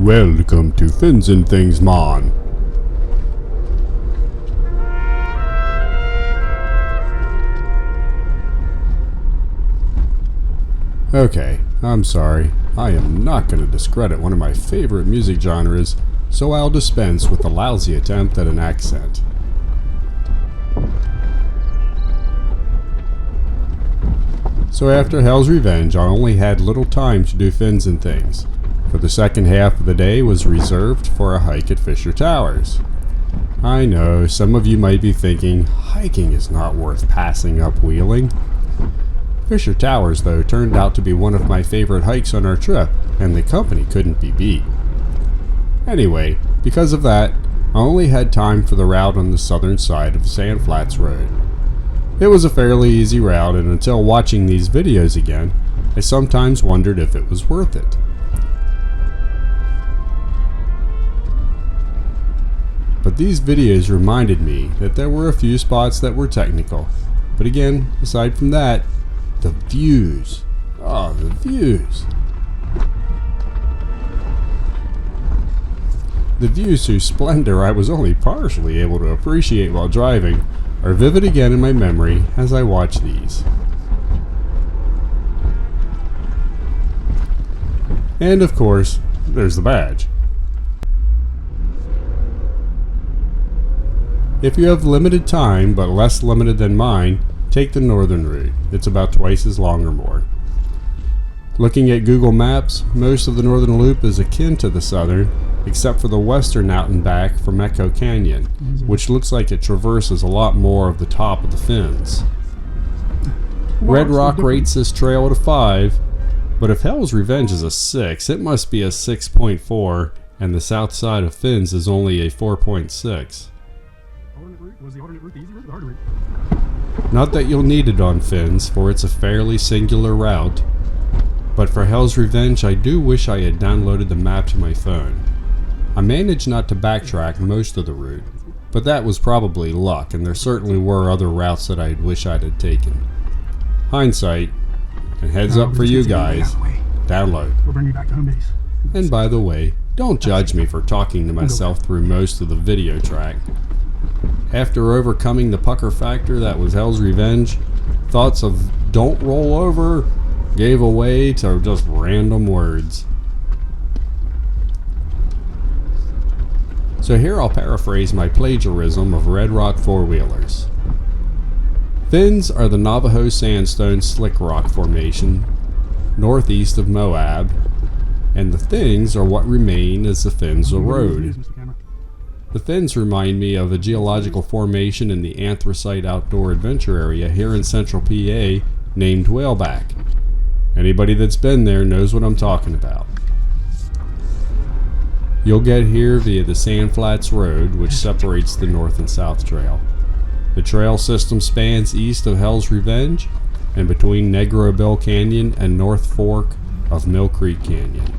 Welcome to Fins and Things, Mon. Okay, I'm sorry. I am not going to discredit one of my favorite music genres, so I'll dispense with the lousy attempt at an accent. So after Hell's Revenge, I only had little time to do Fins and Things, for the second half of the day was reserved for a hike at Fisher Towers. I know, some of you might be thinking, hiking is not worth passing up Wheeling. Fisher Towers, though, turned out to be one of my favorite hikes on our trip, and the company couldn't be beat. Anyway, because of that, I only had time for the route on the southern side of the Sandflats Road. It was a fairly easy route, and until watching these videos again, I sometimes wondered if it was worth it. But these videos reminded me that there were a few spots that were technical. But again, aside from that, the views. Oh, the views. The views whose splendor I was only partially able to appreciate while driving are vivid again in my memory as I watch these. And of course, there's the badge. If you have limited time, but less limited than mine, take the northern route. It's about twice as long or more. Looking at Google Maps, most of the northern loop is akin to the southern, except for the western out and back from Echo Canyon, which looks like it traverses a lot more of the top of the Fins. Red Rock rates this trail at a 5, but if Hell's Revenge is a 6, it must be a 6.4, and the south side of Fins is only a 4.6. Was the alternate route the easy route or the harder route? Not that you'll need it on Fins, for it's a fairly singular route, but for Hell's Revenge I do wish I had downloaded the map to my phone. I managed not to backtrack most of the route, but that was probably luck, and there certainly were other routes that I wish I'd had taken. Hindsight, and heads up for you guys, download. We'll bring you back to home base. And by the way, don't judge me for talking to myself through most of the video track. After overcoming the pucker factor that was Hell's Revenge, thoughts of "don't roll over" gave way to just random words. So here I'll paraphrase my plagiarism of Red Rock four-wheelers. Fins are the Navajo Sandstone Slick Rock Formation, northeast of Moab, and the Things are what remain as the Fins Road. The Fins remind me of a geological formation in the anthracite outdoor adventure area here in central PA named Whaleback. Anybody that's been there knows what I'm talking about. You'll get here via the Sandflats Road, which separates the north and south trail. The trail system spans east of Hell's Revenge and between Negro Bill Canyon and North Fork of Mill Creek Canyon.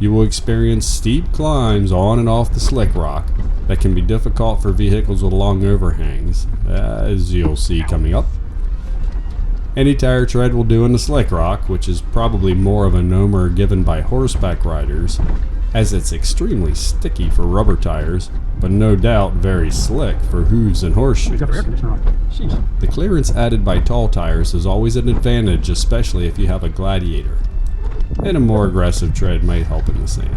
You will experience steep climbs on and off the slick rock that can be difficult for vehicles with long overhangs, as you'll see coming up. Any tire tread will do in the slick rock, which is probably more of a nomer given by horseback riders, as it's extremely sticky for rubber tires, but no doubt very slick for hooves and horseshoes. The clearance added by tall tires is always an advantage, especially if you have a Gladiator. And a more aggressive tread might help in the sand.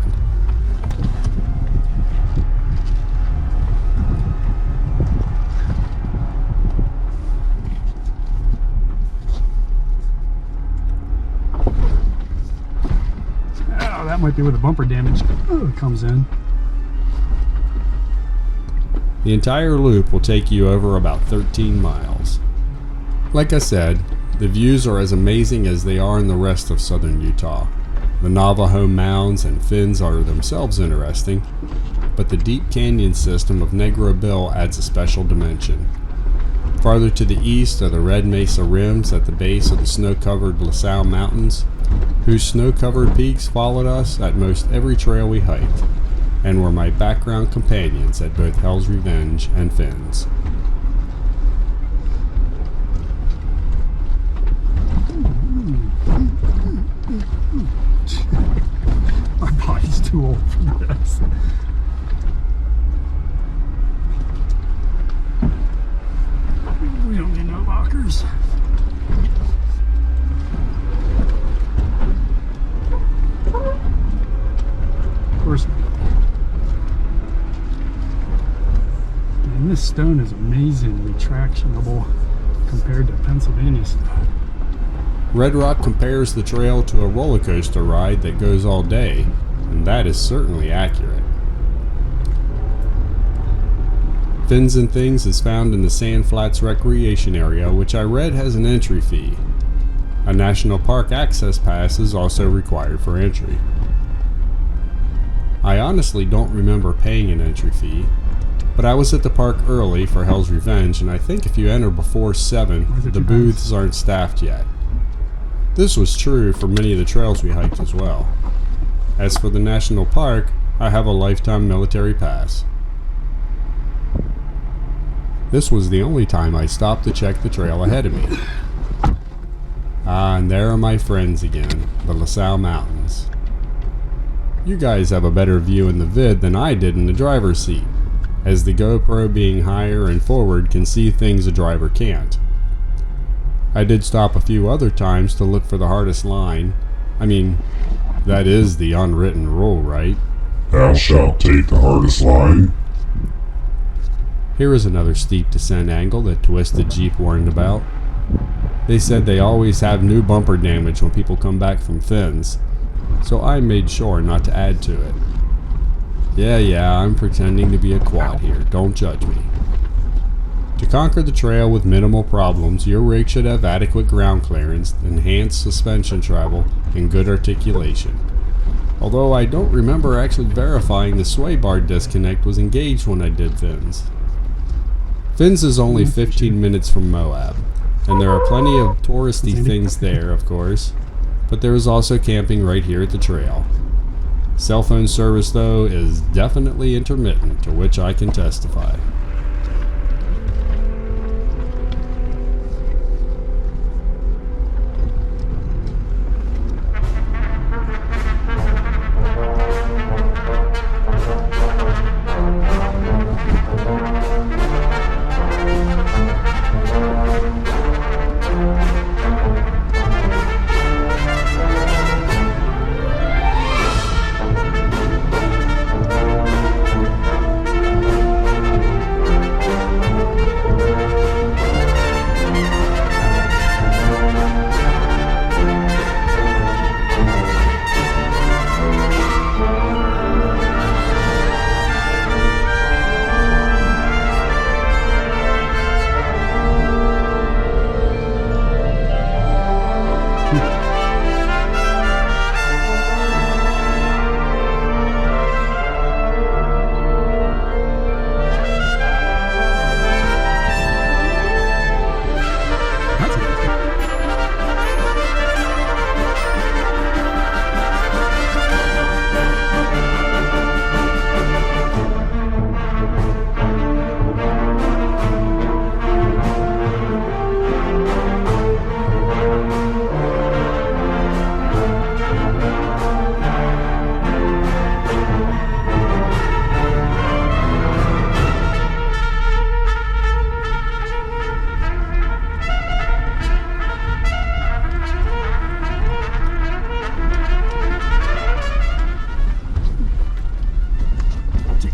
Oh, that might be where the bumper damage comes in. The entire loop will take you over about 13 miles. Like I said, the views are as amazing as they are in the rest of southern Utah. The Navajo mounds and Fins are themselves interesting, but the deep canyon system of Negro Bill adds a special dimension. Farther to the east are the Red Mesa Rims at the base of the snow-covered LaSalle Mountains, whose snow-covered peaks followed us at most every trail we hiked, and were my background companions at both Hell's Revenge and Fins. My body's too old for this. We don't need no lockers. Of course. And this stone is amazingly tractionable compared to Pennsylvania stuff. Red Rock compares the trail to a roller coaster ride that goes all day, and that is certainly accurate. Fins and Things is found in the Sand Flats Recreation Area, which I read has an entry fee. A National Park Access Pass is also required for entry. I honestly don't remember paying an entry fee, but I was at the park early for Hell's Revenge, and I think if you enter before 7, the booths aren't staffed yet. This was true for many of the trails we hiked as well. As for the national park, I have a lifetime military pass. This was the only time I stopped to check the trail ahead of me. Ah, and there are my friends again, the LaSalle Mountains. You guys have a better view in the vid than I did in the driver's seat, as the GoPro being higher and forward can see things a driver can't. I did stop a few other times to look for the hardest line. I mean, that is the unwritten rule, right? Thou shalt take the hardest line. Here is another steep descent angle that Twisted Jeep warned about. They said they always have new bumper damage when people come back from fins, so I made sure not to add to it. Yeah, I'm pretending to be a quad here, don't judge me. To conquer the trail with minimal problems, your rig should have adequate ground clearance, enhanced suspension travel, and good articulation. Although I don't remember actually verifying the sway bar disconnect was engaged when I did Fins. Fins is only 15 minutes from Moab, and there are plenty of touristy things there, of course, but there is also camping right here at the trail. Cell phone service, though, is definitely intermittent, to which I can testify.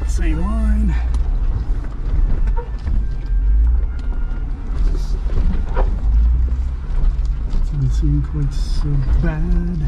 Same line. Doesn't seem quite so bad.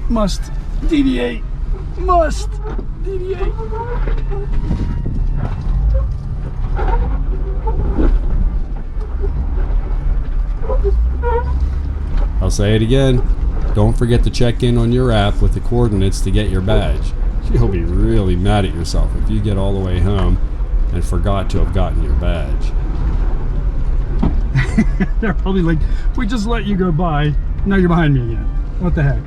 Must deviate. Must deviate. I'll say it again. Don't forget to check in on your app with the coordinates to get your badge. You'll be really mad at yourself if you get all the way home and forgot to have gotten your badge. They're probably like, we just let you go by. Now you're behind me again. What the heck?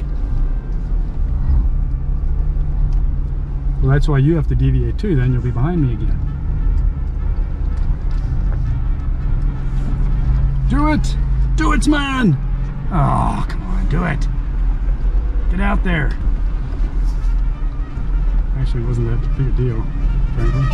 Well, that's why you have to deviate too. Then you'll be behind me again. Do it! Do it, man! Oh, come on, do it. Get out there. Actually, it wasn't that big a deal, frankly.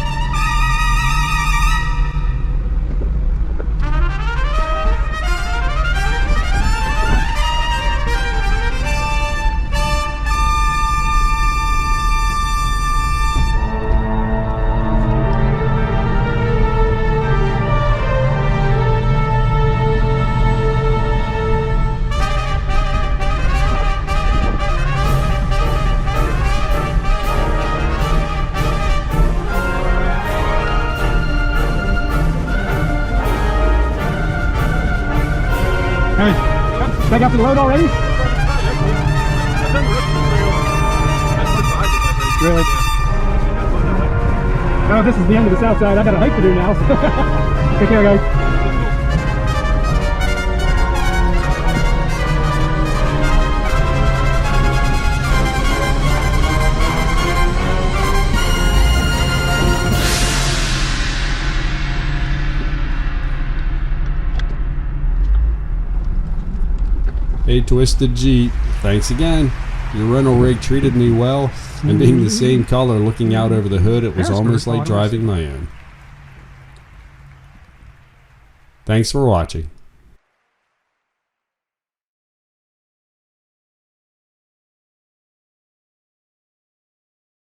Hey, back up to the road already? Really? Oh, this is the end of the south side. I got a hike to do now. Take care, guys. Hey, Twisted Jeep, thanks again. Your rental rig treated me well, and being the same color looking out over the hood, it was almost like driving my own. Thanks for watching.